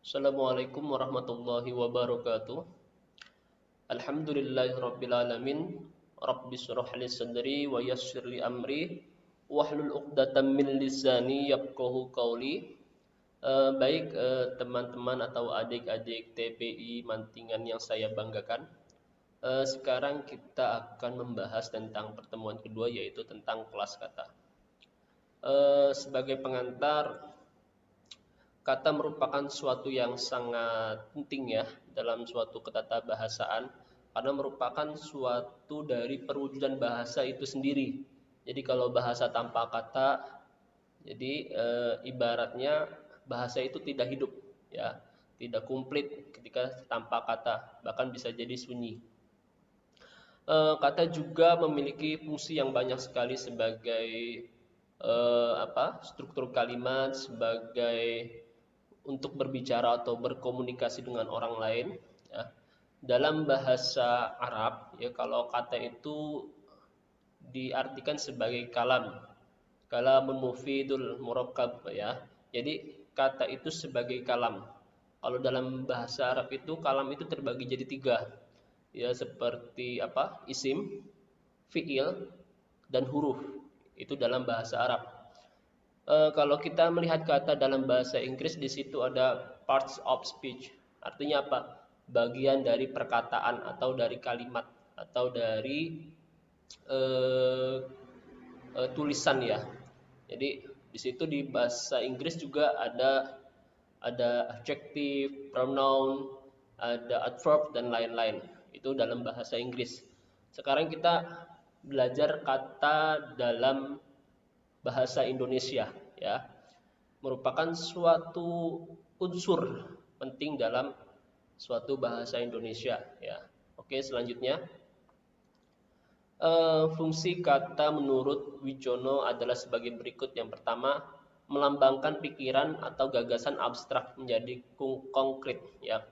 Assalamualaikum warahmatullahi wabarakatuh. Alhamdulillahirrabbilalamin. Rabbi syrah li sadri wa yassir li amri wahlul 'uqdatam min lisani yafqahu qawli. Teman-teman atau adik-adik TPI Mantingan yang saya banggakan. Sekarang kita akan membahas tentang pertemuan kedua, yaitu tentang kelas kata. Sebagai pengantar, kata merupakan suatu yang sangat penting ya dalam suatu ketatabahasaan, karena merupakan suatu dari perwujudan bahasa itu sendiri. Jadi kalau bahasa tanpa kata, jadi ibaratnya bahasa itu tidak hidup ya, tidak komplit ketika tanpa kata, bahkan bisa jadi sunyi. Kata juga memiliki fungsi yang banyak sekali sebagai struktur kalimat, sebagai untuk berbicara atau berkomunikasi dengan orang lain ya. Dalam bahasa Arab ya, kalau kata itu diartikan sebagai kalamun mufidul murakkab ya. Jadi kata itu sebagai kalam. Kalau dalam bahasa Arab itu kalam itu terbagi jadi tiga ya, seperti isim, fiil, dan huruf. Itu dalam bahasa Arab. Kalau kita melihat kata dalam bahasa Inggris, di situ ada parts of speech. Artinya apa? Bagian dari perkataan atau dari kalimat atau dari uh, tulisan ya. Jadi di situ di bahasa Inggris juga ada adjective, pronoun, ada adverb dan lain-lain. Itu dalam bahasa Inggris. Sekarang kita belajar kata dalam bahasa Indonesia ya. Merupakan suatu unsur penting dalam suatu bahasa Indonesia ya. Oke, selanjutnya fungsi kata menurut Wijono adalah sebagai berikut. Yang pertama, melambangkan pikiran atau gagasan abstrak menjadi konkret ya.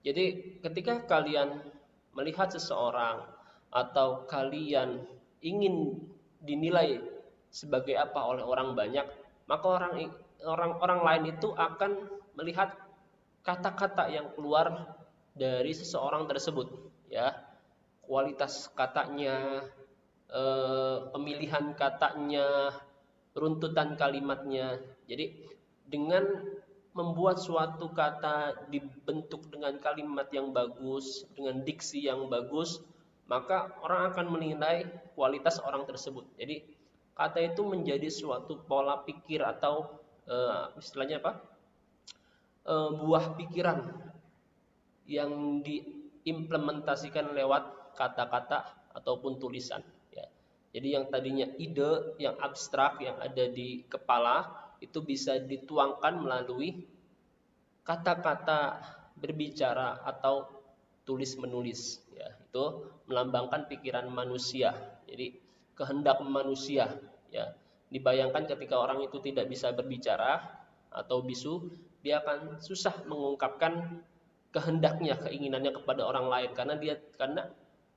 Jadi ketika kalian melihat seseorang atau kalian ingin dinilai sebagai apa oleh orang banyak, maka orang lain itu akan melihat kata-kata yang keluar dari seseorang tersebut ya, kualitas katanya, pemilihan katanya, runtutan kalimatnya. Jadi dengan membuat suatu kata dibentuk dengan kalimat yang bagus, dengan diksi yang bagus, maka orang akan menilai kualitas orang tersebut. Jadi kata itu menjadi suatu pola pikir atau istilahnya buah pikiran yang diimplementasikan lewat kata-kata ataupun tulisan ya. Jadi yang tadinya ide yang abstrak yang ada di kepala itu bisa dituangkan melalui kata-kata berbicara atau tulis menulis ya. Itu melambangkan pikiran manusia. Jadi kehendak manusia ya. Dibayangkan ketika orang itu tidak bisa berbicara atau bisu, dia akan susah mengungkapkan kehendaknya, keinginannya kepada orang lain, karena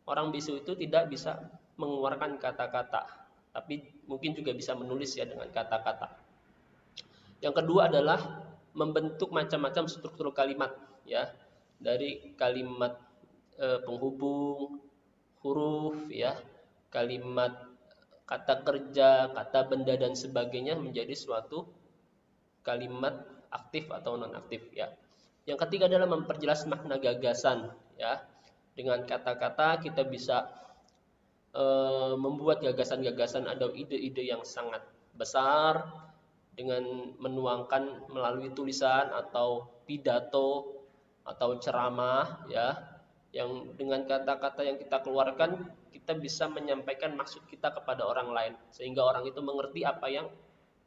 orang bisu itu tidak bisa mengeluarkan kata-kata, tapi mungkin juga bisa menulis ya dengan kata-kata. Yang kedua adalah membentuk macam-macam struktur kalimat ya, dari kalimat penghubung, huruf ya, kalimat kata kerja, kata benda dan sebagainya menjadi suatu kalimat aktif atau non aktif ya. Yang ketiga adalah memperjelas makna gagasan ya. Dengan kata-kata kita bisa membuat gagasan-gagasan atau ide-ide yang sangat besar dengan menuangkan melalui tulisan atau pidato atau ceramah ya, yang dengan kata-kata yang kita keluarkan kita bisa menyampaikan maksud kita kepada orang lain sehingga orang itu mengerti apa yang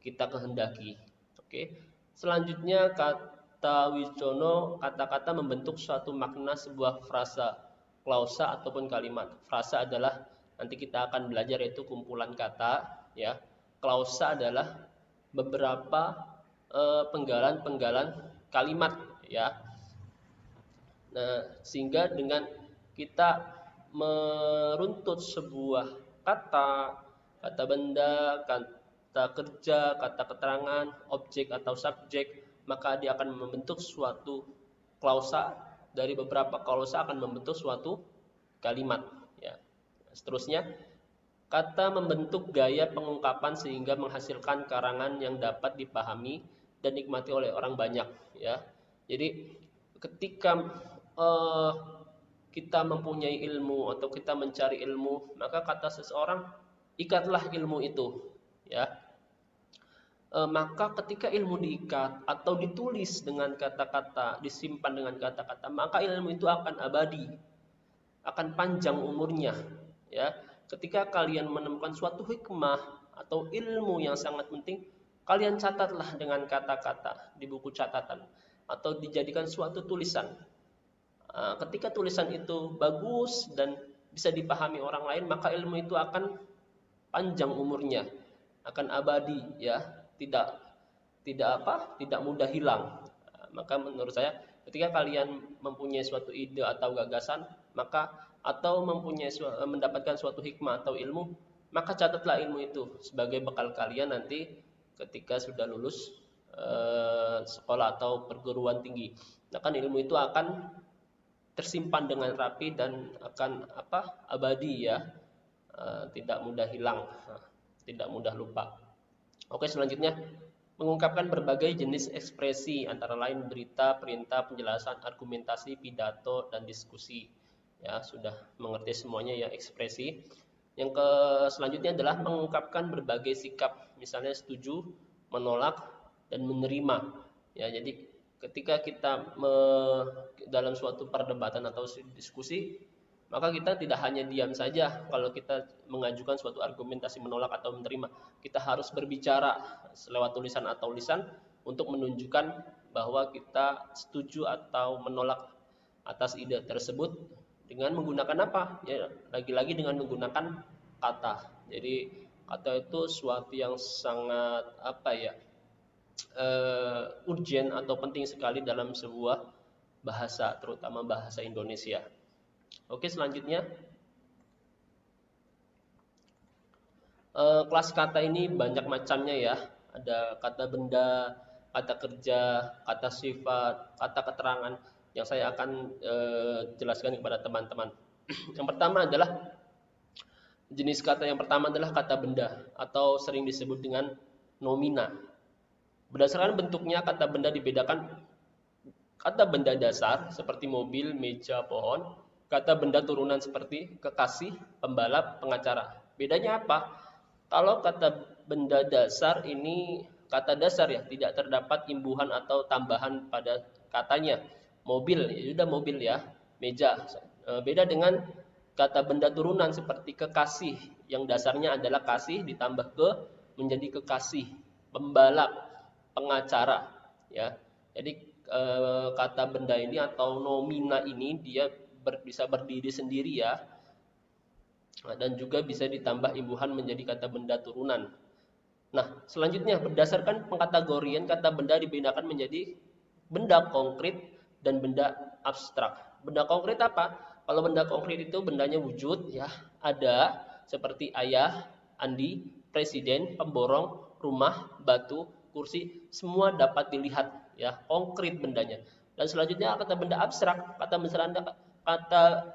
kita kehendaki. Oke. Selanjutnya kata Wijono, kata-kata membentuk suatu makna sebuah frasa, klausa ataupun kalimat. Frasa adalah nanti kita akan belajar yaitu kumpulan kata ya. Klausa adalah beberapa penggalan-penggalan kalimat ya. Nah, sehingga dengan kita meruntut sebuah kata, kata benda, kata kerja, kata keterangan, objek atau subjek, maka dia akan membentuk suatu klausa, dari beberapa klausa akan membentuk suatu kalimat, ya. Seterusnya, kata membentuk gaya pengungkapan sehingga menghasilkan karangan yang dapat dipahami dan nikmati oleh orang banyak, ya. Jadi ketika kita mempunyai ilmu atau kita mencari ilmu, maka kata seseorang, ikatlah ilmu itu, ya. Maka ketika ilmu diikat atau ditulis dengan kata-kata, disimpan dengan kata-kata, maka ilmu itu akan abadi, akan panjang umurnya, ya. Ketika kalian menemukan suatu hikmah atau ilmu yang sangat penting, kalian catatlah dengan kata-kata di buku catatan atau dijadikan suatu tulisan. Ketika tulisan itu bagus dan bisa dipahami orang lain, maka ilmu itu akan panjang umurnya, akan abadi, ya, tidak mudah hilang. Maka menurut saya, ketika kalian mempunyai suatu ide atau gagasan, atau mendapatkan suatu hikmah atau ilmu, maka catatlah ilmu itu sebagai bekal kalian nanti ketika sudah lulus sekolah atau perguruan tinggi. Nah, kan ilmu itu akan tersimpan dengan rapi dan akan abadi, ya, tidak mudah hilang, tidak mudah lupa. Oke, selanjutnya, mengungkapkan berbagai jenis ekspresi antara lain berita, perintah, penjelasan, argumentasi, pidato, dan diskusi. Ya, sudah mengerti semuanya, ya, ekspresi. Yang selanjutnya adalah mengungkapkan berbagai sikap, misalnya setuju, menolak, dan menerima. Ya, jadi ketika kita dalam suatu perdebatan atau diskusi, maka kita tidak hanya diam saja kalau kita mengajukan suatu argumentasi menolak atau menerima. Kita harus berbicara lewat tulisan atau lisan untuk menunjukkan bahwa kita setuju atau menolak atas ide tersebut dengan menggunakan apa? Ya, lagi-lagi dengan menggunakan kata. Jadi kata itu suatu yang sangat urgent atau penting sekali dalam sebuah bahasa, terutama bahasa Indonesia. Oke, selanjutnya, kelas kata ini banyak macamnya, ya. Ada kata benda, kata kerja, kata sifat, kata keterangan yang saya akan jelaskan kepada teman-teman. Yang pertama adalah jenis kata yang pertama adalah kata benda atau sering disebut dengan nomina. Berdasarkan bentuknya, kata benda dibedakan kata benda dasar seperti mobil, meja, pohon, kata benda turunan seperti kekasih, pembalap, pengacara. Bedanya apa? Kalau kata benda dasar ini kata dasar, ya, tidak terdapat imbuhan atau tambahan pada katanya. Mobil, ya sudah mobil, ya. Meja. Beda dengan kata benda turunan seperti kekasih, yang dasarnya adalah kasih ditambah ke menjadi kekasih, pembalap, pengacara, ya. Jadi kata benda ini atau nomina ini dia bisa berdiri sendiri, ya, dan juga bisa ditambah imbuhan menjadi kata benda turunan. Nah, selanjutnya berdasarkan pengkategorian kata benda dibedakan menjadi benda konkret dan benda abstrak. Benda konkret apa? Kalau benda konkret itu bendanya wujud, ya, ada seperti ayah, Andi, presiden, pemborong, rumah, batu, kursi, semua dapat dilihat, ya, konkret bendanya. Dan selanjutnya kata benda abstrak, kata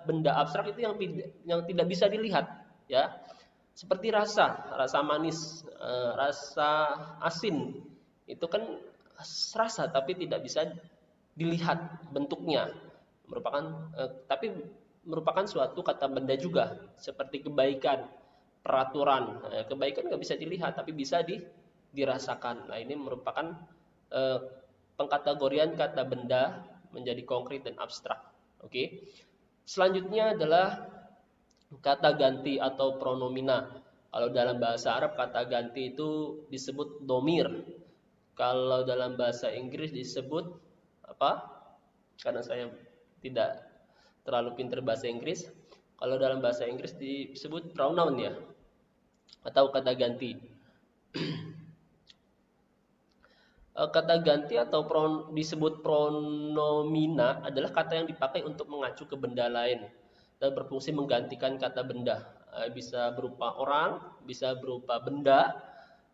benda abstrak itu yang tidak bisa dilihat, ya. Seperti rasa manis, rasa asin, itu kan rasa tapi tidak bisa dilihat bentuknya, tapi merupakan suatu kata benda juga. Seperti kebaikan, peraturan, kebaikan nggak bisa dilihat tapi bisa dirasakan. Nah, ini merupakan pengkategorian kata benda menjadi konkret dan abstrak. Oke. Selanjutnya adalah kata ganti atau pronomina. Kalau dalam bahasa Arab kata ganti itu disebut domir. Kalau dalam bahasa Inggris disebut apa? Karena saya tidak terlalu pintar bahasa Inggris. Kalau dalam bahasa Inggris disebut pronoun, ya, atau kata ganti. Kata ganti atau disebut pronomina adalah kata yang dipakai untuk mengacu ke benda lain dan berfungsi menggantikan kata benda. Bisa berupa orang, bisa berupa benda,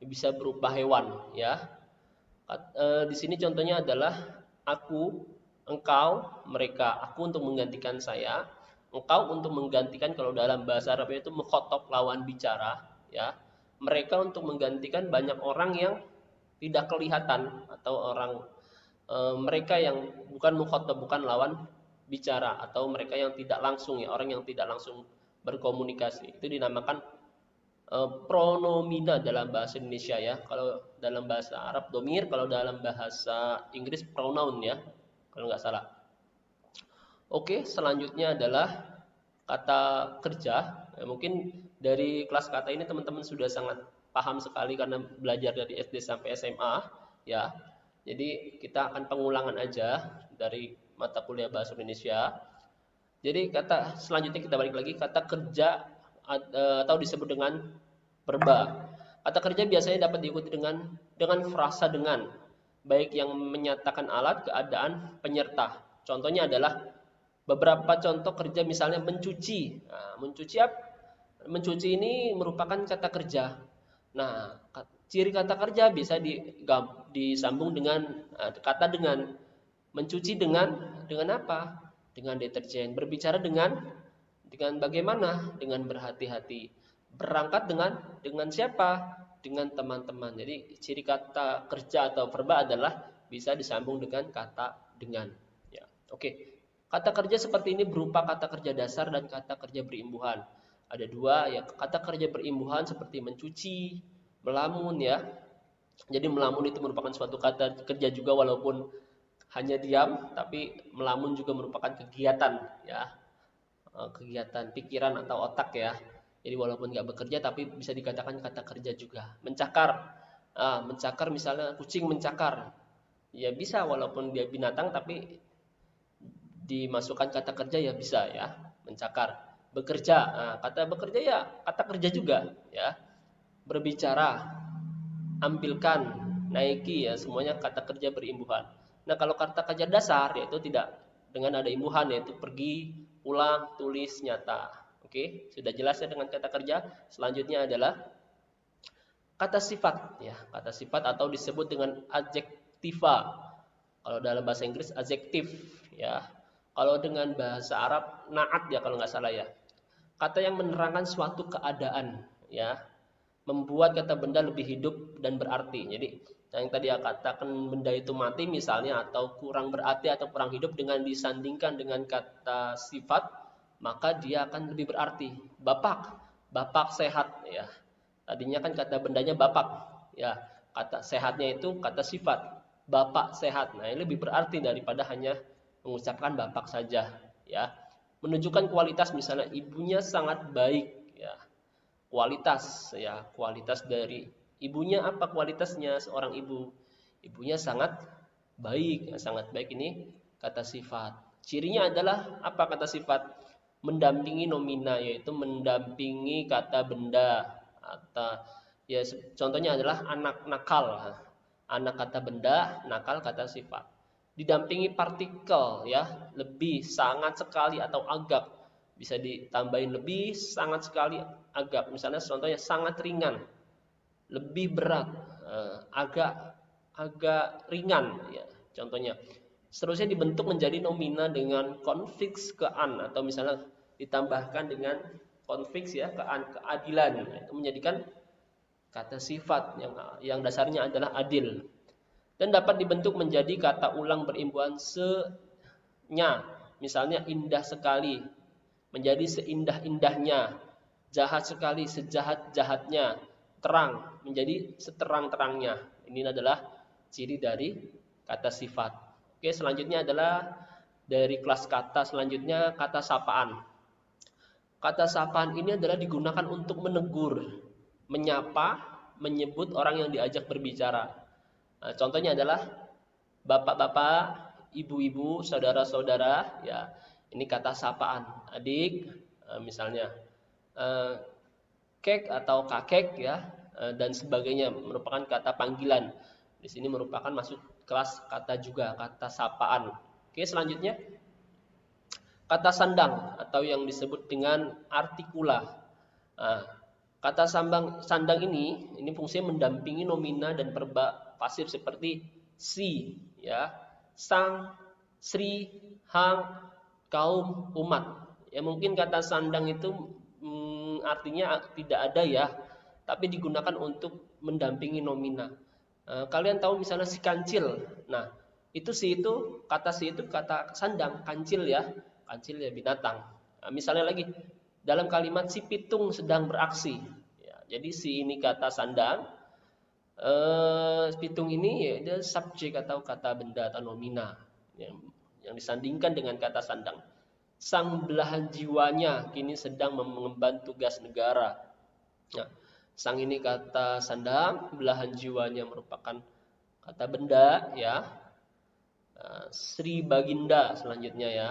bisa berupa hewan, ya. Di sini contohnya adalah aku, engkau, mereka. Aku untuk menggantikan saya, engkau untuk menggantikan, kalau dalam bahasa Arabnya itu mukhotob, lawan bicara, ya. Mereka untuk menggantikan banyak orang yang tidak kelihatan, atau orang mereka yang bukan mukhotob, bukan lawan bicara, atau mereka yang tidak langsung, ya, orang yang tidak langsung berkomunikasi. Itu dinamakan pronomina dalam bahasa Indonesia, ya. Kalau dalam bahasa Arab domir, kalau dalam bahasa Inggris pronoun, ya, kalau nggak salah. Oke, selanjutnya adalah kata kerja. Mungkin dari kelas kata ini teman-teman sudah sangat paham sekali karena belajar dari SD sampai SMA, ya. Jadi kita akan pengulangan aja dari mata kuliah bahasa Indonesia. Jadi kata selanjutnya kita balik lagi, kata kerja atau disebut dengan verba. Kata kerja biasanya dapat diikuti dengan frasa dengan, baik yang menyatakan alat, keadaan, penyerta. Contohnya adalah beberapa contoh kerja, misalnya mencuci. Nah, mencuci ini merupakan kata kerja. Nah, ciri kata kerja bisa disambung dengan kata dengan. Mencuci dengan apa? Dengan deterjen. Berbicara dengan bagaimana? Dengan berhati-hati. Berangkat dengan siapa? Dengan teman-teman. Jadi ciri kata kerja atau verba adalah bisa disambung dengan kata dengan. Ya, oke. Kata kerja seperti ini berupa kata kerja dasar dan kata kerja berimbuhan. Ada dua, ya. Kata kerja berimbuhan seperti mencuci, melamun, ya. Jadi melamun itu merupakan suatu kata kerja juga, walaupun hanya diam, tapi melamun juga merupakan kegiatan, ya, kegiatan pikiran atau otak, ya. Jadi walaupun nggak bekerja tapi bisa dikatakan kata kerja juga. Mencakar, mencakar misalnya kucing mencakar, ya bisa walaupun dia binatang tapi dimasukkan kata kerja, ya bisa, ya, mencakar. Bekerja, kata bekerja ya kata kerja juga, ya. Berbicara, ambilkan, naiki, ya, semuanya kata kerja berimbuhan. Nah, kalau kata kerja dasar yaitu tidak dengan ada imbuhan, yaitu pergi, pulang, tulis, nyata. Oke, sudah jelas ya dengan kata kerja. Selanjutnya adalah kata sifat, ya. Kata sifat atau disebut dengan adjektiva. Kalau dalam bahasa Inggris adjektif, ya. Kalau dengan bahasa Arab naat, ya, kalau nggak salah, ya. Kata yang menerangkan suatu keadaan, ya. Membuat kata benda lebih hidup dan berarti. Jadi yang tadi ya katakan benda itu mati misalnya, atau kurang berarti atau kurang hidup, dengan disandingkan dengan kata sifat, maka dia akan lebih berarti. Bapak sehat, ya. Tadinya kan kata bendanya bapak, ya. Kata sehatnya itu kata sifat, bapak sehat. Nah, ini lebih berarti daripada hanya mengucapkan bapak saja, ya. Menunjukkan kualitas, misalnya ibunya sangat baik, ya. Kualitas, ya, kualitas dari ibunya, apa kualitasnya seorang ibu? Ibunya sangat baik, ya, sangat baik, ini kata sifat. Cirinya adalah apa kata sifat? Mendampingi nomina, yaitu mendampingi kata benda, atau, ya, contohnya adalah anak nakal. Anak kata benda, nakal kata sifat. Didampingi partikel, ya, lebih, sangat sekali, atau agak. Bisa ditambahin lebih, sangat sekali, agak. Misalnya contohnya sangat ringan, lebih berat, agak ringan, ya, contohnya. Seterusnya dibentuk menjadi nomina dengan konfiks kean, atau misalnya ditambahkan dengan konfiks, ya, kean, keadilan. Itu menjadikan kata sifat yang dasarnya adalah adil. Dan dapat dibentuk menjadi kata ulang berimbuhan se-nya. Misalnya indah sekali menjadi seindah-indahnya, jahat sekali sejahat-jahatnya, terang menjadi seterang-terangnya. Ini adalah ciri dari kata sifat. Oke, selanjutnya adalah dari kelas kata selanjutnya, kata sapaan. Kata sapaan ini adalah digunakan untuk menegur, menyapa, menyebut orang yang diajak berbicara. Nah, contohnya adalah bapak-bapak, ibu-ibu, saudara-saudara, ya. Ini kata sapaan. Adik, misalnya kek atau kakek, ya, dan sebagainya, merupakan kata panggilan. Di sini merupakan masuk kelas kata juga, kata sapaan. Oke, selanjutnya kata sandang atau yang disebut dengan artikula. Nah, kata sandang ini fungsinya mendampingi nomina dan verba pasif seperti si, ya. Sang, Sri, Hang, kaum, umat. Ya mungkin kata sandang itu artinya tidak ada ya, tapi digunakan untuk mendampingi nomina. Kalian tahu misalnya si kancil. Nah, itu kata si itu kata sandang, kancil ya. Kancil ya binatang. Nah, misalnya lagi dalam kalimat si pitung sedang beraksi. Ya, jadi si ini kata sandang, pitung ini ya dia subjek atau kata benda atau nomina yang disandingkan dengan kata sandang. Sang belahan jiwanya kini sedang mengemban tugas negara. Nah, sang ini kata sandang, belahan jiwanya merupakan kata benda ya. Sri Baginda selanjutnya ya.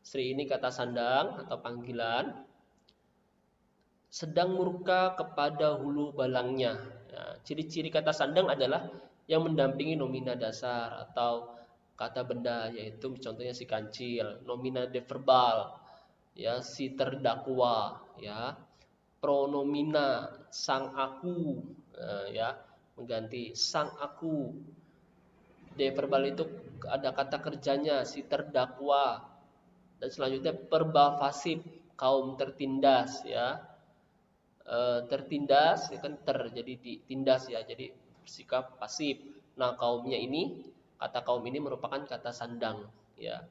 Sri ini kata sandang atau panggilan. Sedang murka kepada hulu balangnya. Ya, ciri-ciri kata sandang adalah yang mendampingi nomina dasar atau kata benda, yaitu contohnya si kancil, nomina deverbal, ya si terdakwa, ya pronomina sang aku, ya mengganti sang aku. Deverbal itu ada kata kerjanya si terdakwa, dan selanjutnya perbafasif kaum tertindas, ya. Tertindas ya kan jadi ditindas ya, jadi bersikap pasif. Nah, kaumnya ini, kata kaum ini merupakan kata sandang ya.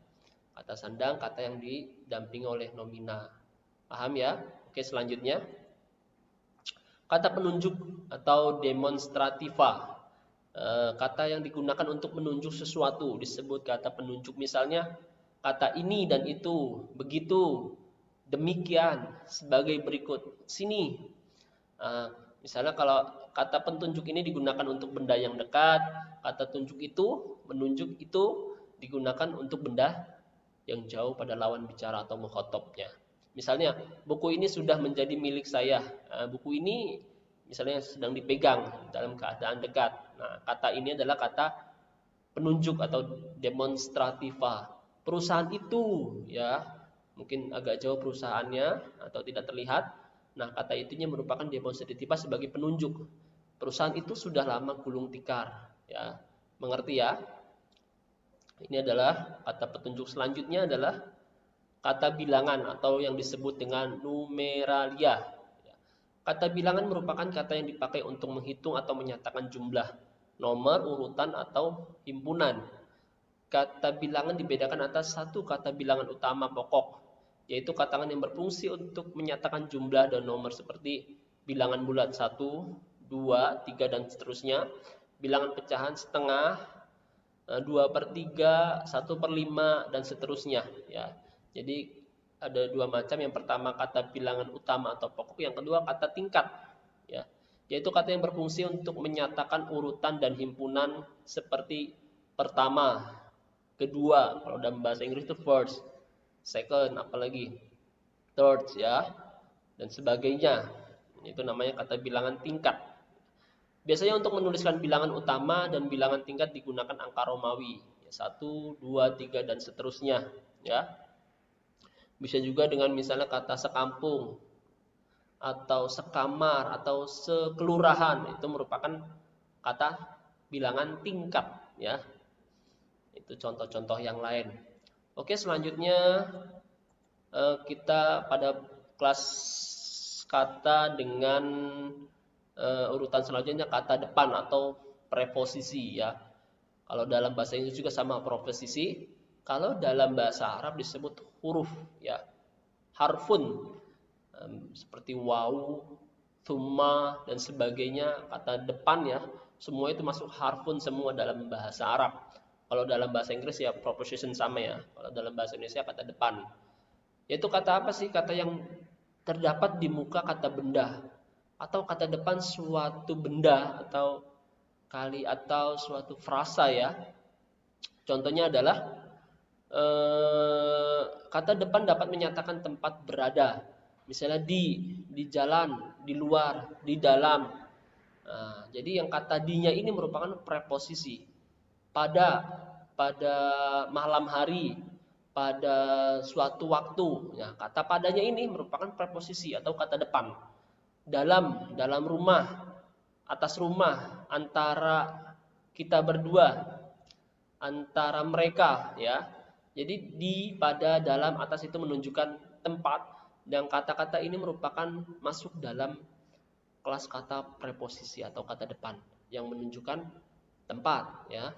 Kata sandang kata yang didampingi oleh nomina. Paham ya? Oke, selanjutnya kata penunjuk atau demonstrativa. Kata yang digunakan untuk menunjuk sesuatu disebut kata penunjuk. Misalnya kata ini dan itu, begitu, demikian, sebagai berikut. Sini. Misalnya kalau kata penunjuk ini digunakan untuk benda yang dekat, kata tunjuk itu, menunjuk itu digunakan untuk benda yang jauh pada lawan bicara atau mukhatabnya. Misalnya, buku ini sudah menjadi milik saya. Buku ini misalnya sedang dipegang dalam keadaan dekat. Nah, kata ini adalah kata penunjuk atau demonstrativa. Perusahaan itu, ya, mungkin agak jauh perusahaannya atau tidak terlihat. Nah, kata itunya merupakan demonstrativa sebagai penunjuk. Perusahaan itu sudah lama gulung tikar, ya. Mengerti ya? Ini adalah kata petunjuk. Selanjutnya adalah kata bilangan atau yang disebut dengan numeralia. Kata bilangan merupakan kata yang dipakai untuk menghitung atau menyatakan jumlah, nomor, urutan, atau himpunan. Kata bilangan dibedakan atas satu kata bilangan utama pokok, yaitu kata yang berfungsi untuk menyatakan jumlah dan nomor seperti bilangan bulat 1, 2, 3, dan seterusnya. Bilangan pecahan setengah, 2/3, 1/5, dan seterusnya. Ya, jadi ada dua macam. Yang pertama kata bilangan utama atau pokok, yang kedua kata tingkat, ya, yaitu kata yang berfungsi untuk menyatakan urutan dan himpunan seperti pertama, kedua, kalau dalam bahasa Inggris itu first, second, apalagi third, ya, dan sebagainya. Itu namanya kata bilangan tingkat. Biasanya untuk menuliskan bilangan utama dan bilangan tingkat digunakan angka Romawi, 1, 2, 3, dan seterusnya, ya. Bisa juga dengan misalnya kata sekampung atau sekamar atau sekelurahan, itu merupakan kata bilangan tingkat, ya. Itu contoh-contoh yang lain. Oke, selanjutnya kita pada kelas kata dengan urutan selanjutnya kata depan atau preposisi, ya. Kalau dalam bahasa Inggris juga sama preposisi. Kalau dalam bahasa Arab disebut huruf, ya, harfun, seperti waw, thumma, dan sebagainya. Kata depan, ya, semua itu masuk harfun semua dalam bahasa Arab. Kalau dalam bahasa Inggris ya preposition sama, ya. Kalau dalam bahasa Indonesia kata depan. Yaitu kata apa sih? Kata yang terdapat di muka kata benda atau kata depan suatu benda atau kali atau suatu frasa, ya. Contohnya adalah kata depan dapat menyatakan tempat berada. Misalnya di jalan, di luar, di dalam. Jadi yang kata di-nya ini merupakan preposisi. Pada malam hari, pada suatu waktu. Ya, kata padanya ini merupakan preposisi atau kata depan. Dalam rumah, atas rumah, antara kita berdua, antara mereka, ya. Jadi di, pada, dalam, atas itu menunjukkan tempat, dan kata-kata ini merupakan masuk dalam kelas kata preposisi atau kata depan yang menunjukkan tempat, ya.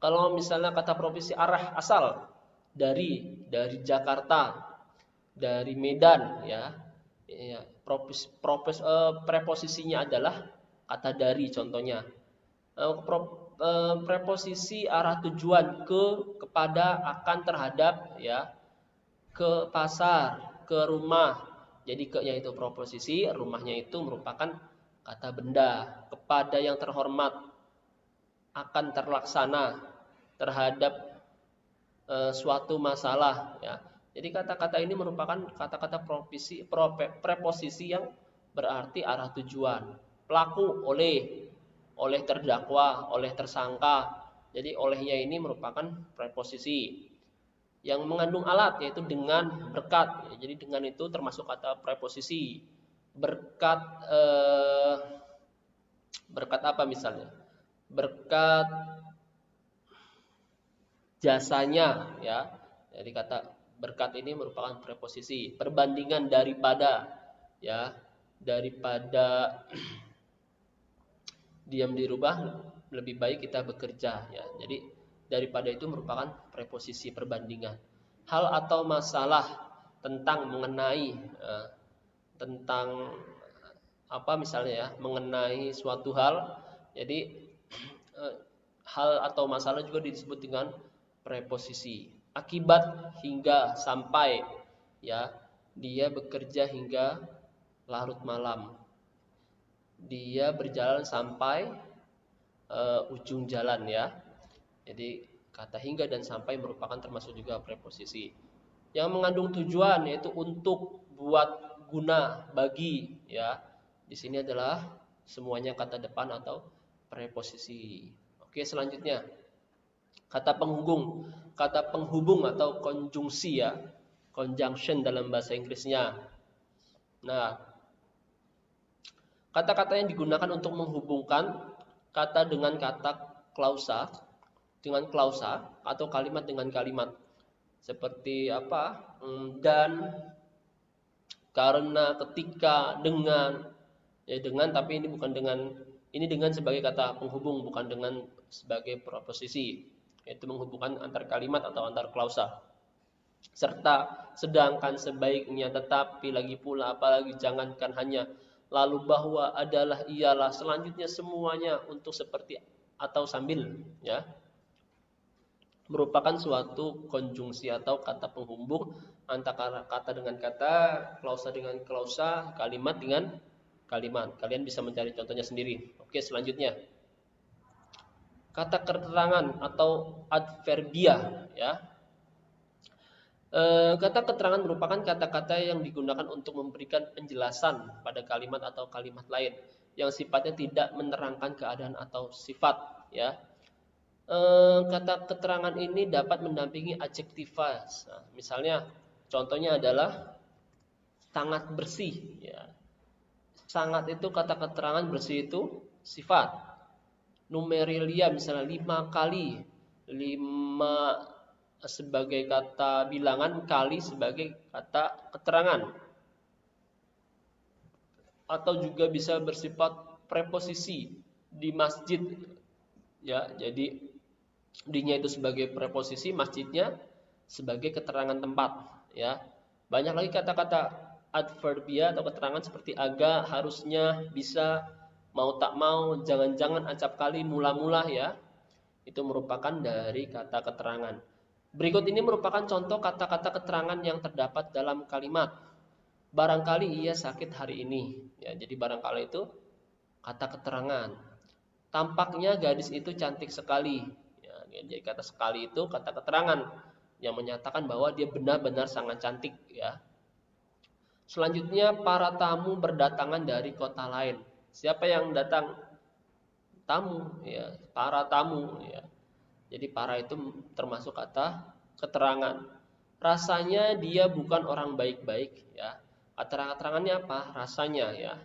Kalau misalnya kata preposisi arah, asal, dari Jakarta, dari Medan, ya. Ya, preposisinya adalah kata dari, contohnya. Preposisi arah tujuan, ke, kepada, akan, terhadap, ya, ke pasar, ke rumah. Jadi ke-nya itu preposisi, rumahnya itu merupakan kata benda, kepada yang terhormat, akan terlaksana, terhadap suatu masalah, ya. Jadi kata-kata ini merupakan kata-kata preposisi yang berarti arah tujuan. Pelaku, oleh terdakwa, oleh tersangka. Jadi olehnya ini merupakan preposisi. Yang mengandung alat, yaitu dengan, berkat. Jadi dengan itu termasuk kata preposisi. Berkat, berkat apa misalnya? Berkat jasanya, ya. Jadi kata berkat ini merupakan preposisi. Perbandingan daripada, ya, daripada diam di rumah lebih baik kita bekerja, ya. Jadi daripada itu merupakan preposisi perbandingan. Hal atau masalah, tentang, mengenai, tentang apa misalnya, ya, mengenai suatu hal. Jadi hal atau masalah juga disebut dengan preposisi. Akibat, hingga, sampai, ya. Dia bekerja hingga larut malam. Dia berjalan sampai ujung jalan, ya. Jadi kata hingga dan sampai merupakan termasuk juga preposisi. Yang mengandung tujuan, yaitu untuk, buat, guna, bagi, ya. Di sini adalah semuanya kata depan atau preposisi. Oke, selanjutnya kata penghubung. Kata penghubung atau konjungsi, ya. Conjunction dalam bahasa Inggrisnya. Nah, kata-kata yang digunakan untuk menghubungkan kata dengan kata klausa, atau kalimat dengan kalimat. Seperti apa? Dan, karena, ketika, dengan. Ya, dengan, tapi ini bukan dengan, ini dengan sebagai kata penghubung, bukan dengan sebagai preposisi. Yaitu menghubungkan antar kalimat atau antar klausa. Serta, sedangkan, sebaiknya, tetapi, lagi pula, apalagi, jangankan, hanya, lalu, bahwa, adalah, ialah, selanjutnya, semuanya, untuk, seperti, atau sambil, ya. Merupakan suatu konjungsi atau kata penghubung antara kata dengan kata, klausa dengan klausa, kalimat dengan kalimat. Kalian bisa mencari contohnya sendiri. Oke, selanjutnya kata keterangan atau adverbia, ya. Kata keterangan merupakan kata-kata yang digunakan untuk memberikan penjelasan pada kalimat atau kalimat lain yang sifatnya tidak menerangkan keadaan atau sifat, ya. Kata keterangan ini dapat mendampingi adjektiva. Nah, misalnya contohnya adalah sangat bersih, ya. Sangat itu kata keterangan, bersih itu sifat. Numerilia misalnya 5 kali, 5 sebagai kata bilangan, kali sebagai kata keterangan. Atau juga bisa bersifat preposisi, di masjid, ya. Jadi di-nya itu sebagai preposisi, masjidnya sebagai keterangan tempat, ya. Banyak lagi kata-kata adverbia atau keterangan seperti agak, harusnya, bisa, mau tak mau, jangan-jangan, acap kali, mula-mula, ya. Itu merupakan dari kata keterangan. Berikut ini merupakan contoh kata-kata keterangan yang terdapat dalam kalimat. Barangkali ia sakit hari ini, ya. Jadi barangkali itu kata keterangan. Tampaknya gadis itu cantik sekali, ya. Jadi kata sekali itu kata keterangan yang menyatakan bahwa dia benar-benar sangat cantik, ya. Selanjutnya, para tamu berdatangan dari kota lain. Siapa yang datang? Tamu, ya. Para tamu, ya. Jadi para itu termasuk kata keterangan. Rasanya dia bukan orang baik-baik, ya. Keterangannya apa? Rasanya, ya.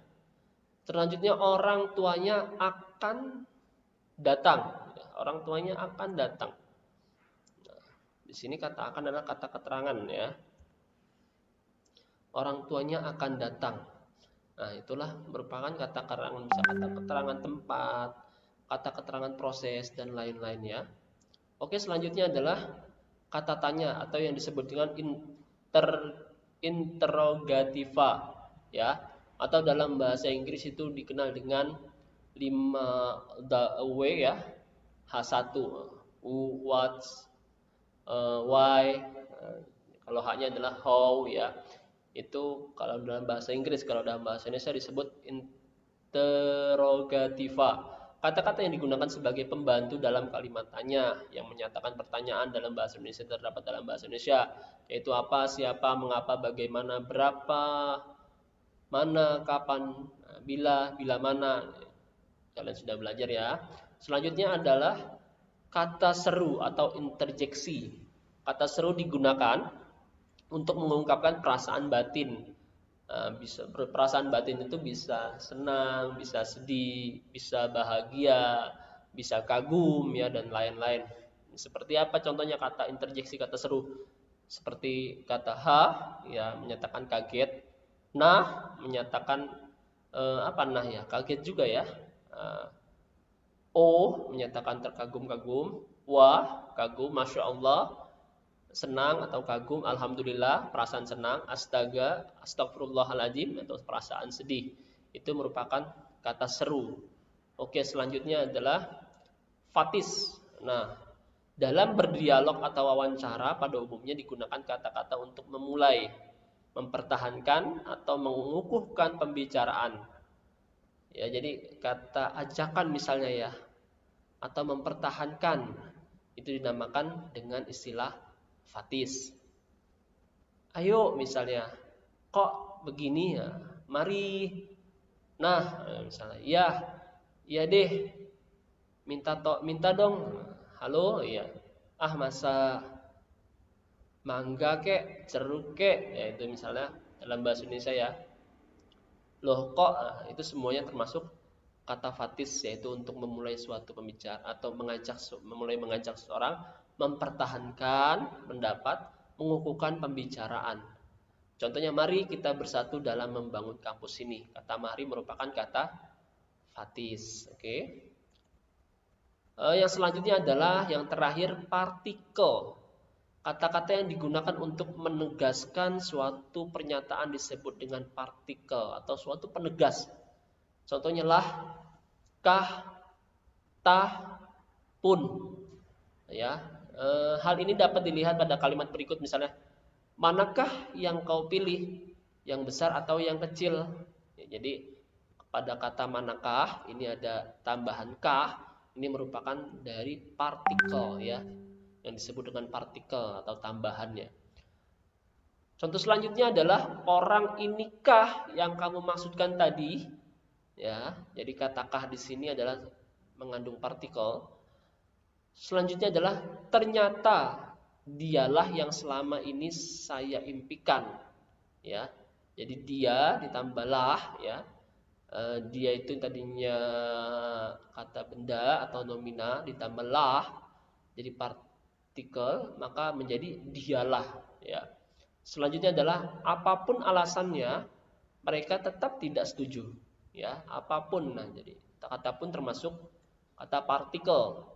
Selanjutnya, orang tuanya akan datang, ya. Orang tuanya akan datang. Nah, di sini kata akan adalah kata keterangan ya. Orang tuanya akan datang. Nah, itulah merupakan kata keterangan, bisa kata keterangan tempat, kata keterangan proses, dan lain-lainnya. Oke, selanjutnya adalah kata tanya atau yang disebut dengan interrogativa ya, atau dalam bahasa Inggris itu dikenal dengan 5W ya. H1 who, what, why. Kalau H-nya adalah how ya. Itu kalau dalam bahasa Inggris, kalau dalam bahasa Indonesia disebut interrogativa. Kata-kata yang digunakan sebagai pembantu dalam kalimat tanya yang menyatakan pertanyaan dalam bahasa Indonesia terdapat dalam bahasa Indonesia, yaitu apa, siapa, mengapa, bagaimana, berapa, mana, kapan, bila, bila mana. Kalian sudah belajar ya. Selanjutnya adalah kata seru atau interjeksi. Kata seru digunakan untuk mengungkapkan perasaan batin. Bisa perasaan batin itu bisa senang, bisa sedih, bisa bahagia, bisa kagum ya, dan lain-lain. Seperti apa contohnya kata interjeksi, kata seru? Seperti kata ha ya, menyatakan kaget. Nah, menyatakan apa nah ya, kaget juga ya. O menyatakan terkagum-kagum. Wah, kagum, masya Allah. Senang atau kagum, alhamdulillah, perasaan senang, astaga, astagfirullahaladzim, atau perasaan sedih. Itu merupakan kata seru. Oke, selanjutnya adalah fatis. Nah, dalam berdialog atau wawancara pada umumnya digunakan kata-kata untuk memulai, mempertahankan, atau mengukuhkan pembicaraan. Ya, jadi kata ajakan misalnya ya, atau mempertahankan, itu dinamakan dengan istilah fatis. Ayo misalnya, kok begini ya, mari. Nah, misalnya, ya deh, minta dong. Halo, ya. Ah, masa mangga kek, jeruk kek, ya itu misalnya dalam bahasa Indonesia ya. Loh kok, itu semuanya termasuk kata fatis, yaitu untuk memulai suatu pembicaraan atau memulai mengajak seseorang mempertahankan pendapat, mengukuhkan pembicaraan. Contohnya, mari kita bersatu dalam membangun kampus ini. Kata mari merupakan kata fatis. Oke. Yang selanjutnya adalah yang terakhir, partikel. Kata-kata yang digunakan untuk menegaskan suatu pernyataan disebut dengan partikel atau suatu penegas. Contohnya lah, kah, tah, pun. Ya, hal ini dapat dilihat pada kalimat berikut, misalnya, manakah yang kau pilih, yang besar atau yang kecil? Ya, jadi pada kata manakah ini ada tambahan kah, ini merupakan dari partikel ya, yang disebut dengan partikel atau tambahannya. Contoh selanjutnya adalah orang inikah yang kamu maksudkan tadi? Ya, jadi kata kah di sini adalah mengandung partikel. Selanjutnya adalah ternyata dialah yang selama ini saya impikan. Ya, jadi dia ditambahlah ya. Dia itu tadinya kata benda atau nomina ditambahlah jadi partikel, maka menjadi dialah ya. Selanjutnya adalah apapun alasannya mereka tetap tidak setuju ya, apapun. Nah, jadi kata pun termasuk kata partikel.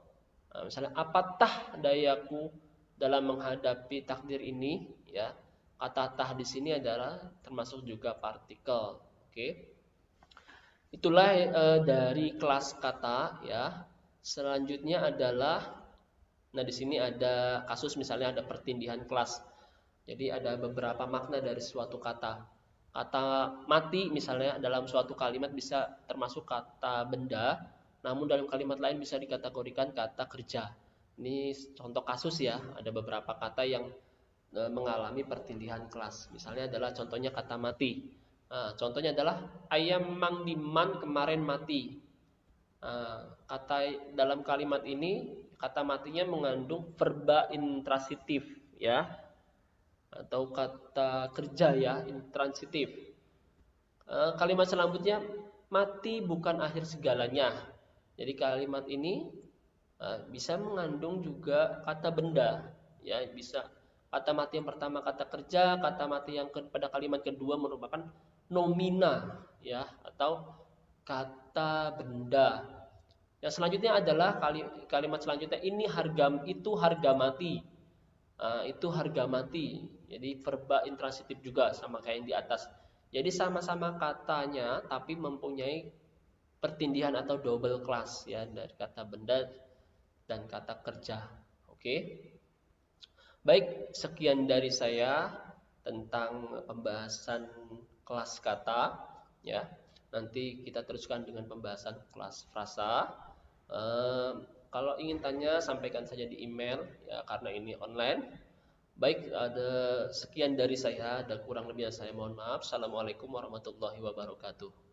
Nah, misalnya apatah dayaku dalam menghadapi takdir ini ya, kata tah di sini adalah termasuk juga partikel. Oke. Itulah dari kelas kata ya. Selanjutnya adalah, nah di sini ada kasus misalnya ada pertindihan kelas. Jadi ada beberapa makna dari suatu kata. Kata mati misalnya dalam suatu kalimat bisa termasuk kata benda, namun dalam kalimat lain bisa dikategorikan kata kerja. Ini contoh kasus ya, ada beberapa kata yang mengalami pertindihan kelas. Misalnya adalah contohnya kata mati. Nah, contohnya adalah ayam Mang Diman kemarin mati. Nah, kata dalam kalimat ini kata matinya mengandung verba intransitif ya, atau kata kerja ya, intransitif. Kalimat selanjutnya mati bukan akhir segalanya. Jadi kalimat ini Bisa mengandung juga kata benda, ya bisa kata mati yang pertama kata kerja, kata mati yang pada kalimat kedua merupakan nomina, ya, atau kata benda. Yang selanjutnya adalah kalimat selanjutnya ini harga itu harga mati. Itu harga mati. Jadi verba intransitif juga sama kayak yang di atas. Jadi sama-sama katanya tapi mempunyai pertindihan atau double class ya dari kata benda dan kata kerja. Oke. Baik, sekian dari saya tentang pembahasan kelas kata ya. Nanti kita teruskan dengan pembahasan kelas frasa. Kalau ingin tanya sampaikan saja di email ya karena ini online. Baik, ada sekian dari saya, ada kurang lebihnya saya mohon maaf. Assalamualaikum warahmatullahi wabarakatuh.